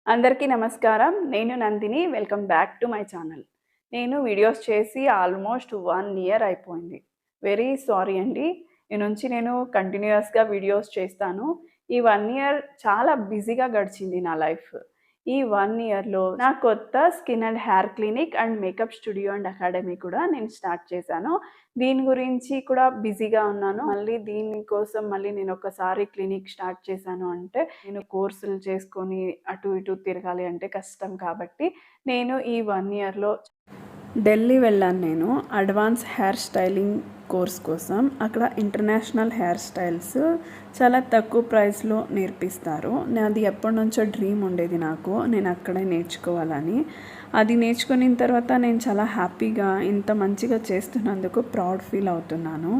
అందరికీ నమస్కారం. నేను Nandini. Welcome back to my channel. నేను వీడియోస్ చేసి ఆల్మోస్ట్ 1 ఇయర్ అయిపోయింది. వెరీ సారీ అండి. ఈ నుంచి నేను కంటిన్యూయస్‌గా వీడియోస్ చేస్తాను. ఈ 1 ఇయర్ చాలా బిజీగా గడిచింది నా లైఫ్. ఈ 1 ఇయర్‌లో నా కొత్త skin and hair clinic and makeup studio and academy కూడా నేను స్టార్ట్ చేశాను. దీని గురించి కూడా బిజీగా ఉన్నాను. మళ్ళీ దీనికోసం నేను ఒకసారి క్లినిక్ స్టార్ట్ చేశాను అంటే, నేను కోర్సులు చేసుకొని అటు ఇటు తిరగాలి అంటే కష్టం కాబట్టి, నేను ఈ 1 ఇయర్‌లో ఢిల్లీ వెళ్ళాను నేను. అడ్వాన్స్ హెయిర్ స్టైలింగ్ కోర్స్ కోసం. అక్కడ ఇంటర్నేషనల్ హెయిర్ స్టైల్స్ చాలా తక్కువ ప్రైస్‌లో నేర్పిస్తారు. నాది ఎప్పటినుంచో డ్రీమ్ ఉండేది నాకు. నేను అక్కడే నేర్చుకోవాలని. అది నేర్చుకున్న తర్వాత నేను చాలా హ్యాపీగా ఇంత మంచిగా చేస్తున్నందుకు ప్రౌడ్ ఫీల్ అవుతున్నాను.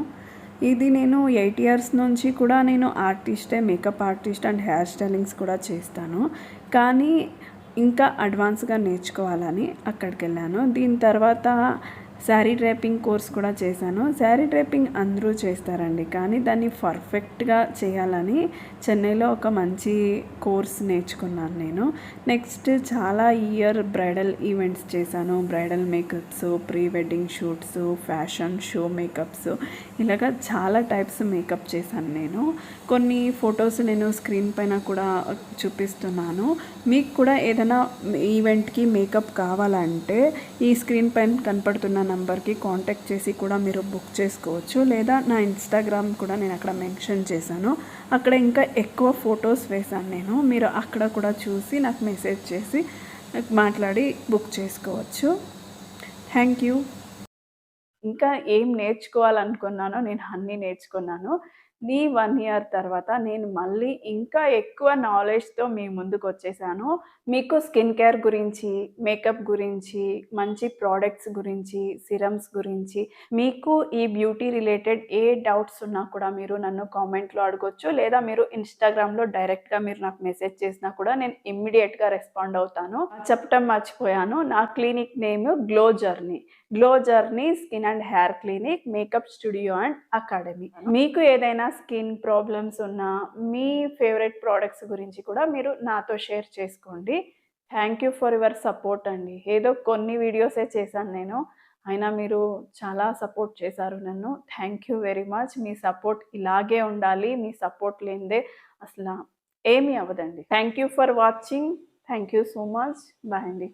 ఇది నేను 8 ఇయర్స్ నుంచి కూడా నేను ఆర్టిస్టే, makeup artist and hair stylings కూడా చేస్తాను. కానీ ఇంకా అడ్వాన్స్‌గా నేర్చుకోవాలని అక్కడికెళ్ళాను. దీని తర్వాత శారీ డ్రైపింగ్ కోర్స్ కూడా చేశాను. శారీ డ్రైపింగ్ అందరూ చేస్తారండి. కానీ దాన్ని పర్ఫెక్ట్‌గా చేయాలని చెన్నైలో ఒక మంచి కోర్స్ నేర్చుకున్నాను నేను. నెక్స్ట్ చాలా బ్రైడల్ ఈవెంట్స్ చేశాను. Bridal makeups, pre wedding shoots, fashion show makeups ఇలాగ చాలా టైప్స్ మేకప్ చేశాను నేను. కొన్ని ఫొటోస్ నేను స్క్రీన్ పైన కూడా చూపిస్తున్నాను. మీకు కూడా ఏదైనా ఈవెంట్‌కి మేకప్ కావాలంటే ఈ స్క్రీన్ పైన కనపడుతున్న నంబర్కి కాంటాక్ట్ చేసి కూడా మీరు బుక్ చేసుకోవచ్చు. లేదా నా ఇన్స్టాగ్రామ్ కూడా నేను అక్కడ మెన్షన్ చేశాను. అక్కడ ఇంకా ఎక్కువ ఫొటోస్ వేశాను నేను. మీరు అక్కడ కూడా చూసి నాకు మెసేజ్ చేసి మాట్లాడి బుక్ చేసుకోవచ్చు. Thank you. ఇంకా ఏం నేర్చుకోవాలనుకున్నానో నేను అన్నీ నేర్చుకున్నాను. ఈ 1 ఇయర్ తర్వాత నేను మళ్ళీ ఇంకా ఎక్కువ నాలెడ్జ్‌తో మీ ముందుకొచ్చేసాను. మీకు స్కిన్ కేర్ గురించి, మేకప్ గురించి, మంచి ప్రొడక్ట్స్ గురించి, సిరమ్స్ గురించి, మీకు ఈ బ్యూటీ రిలేటెడ్ ఏ డౌట్స్ ఉన్నా కూడా మీరు నన్ను కామెంట్‌లో అడగొచ్చు. లేదా మీరు ఇన్‌స్టాగ్రామ్‌లో డైరెక్ట్‌గా మీరు నాకు మెసేజ్ చేసినా కూడా నేను ఇమ్మీడియేట్‌గా రెస్పాండ్ అవుతాను. చెప్పటం మర్చిపోయాను. నా clinic name glow journey. Glow journey skin and hair clinic, makeup studio and academy. మీకు ఏదైనా స్కిన్ ప్రాబ్లమ్స్ ఉన్నా, మీ ఫేవరెట్ ప్రొడక్ట్స్ గురించి కూడా మీరు నాతో షేర్ చేసుకోండి. Thank you for your support అండి. ఏదో కొన్ని వీడియోసే చేశాను నేను. అయినా మీరు చాలా సపోర్ట్ చేశారు నన్ను. Thank you very much. మీ సపోర్ట్ ఇలాగే ఉండాలి. మీ సపోర్ట్ లేనిదే అసల ఏమీ అవ్వదండి. Thank you for watching. Thank you so much. Bye అండి.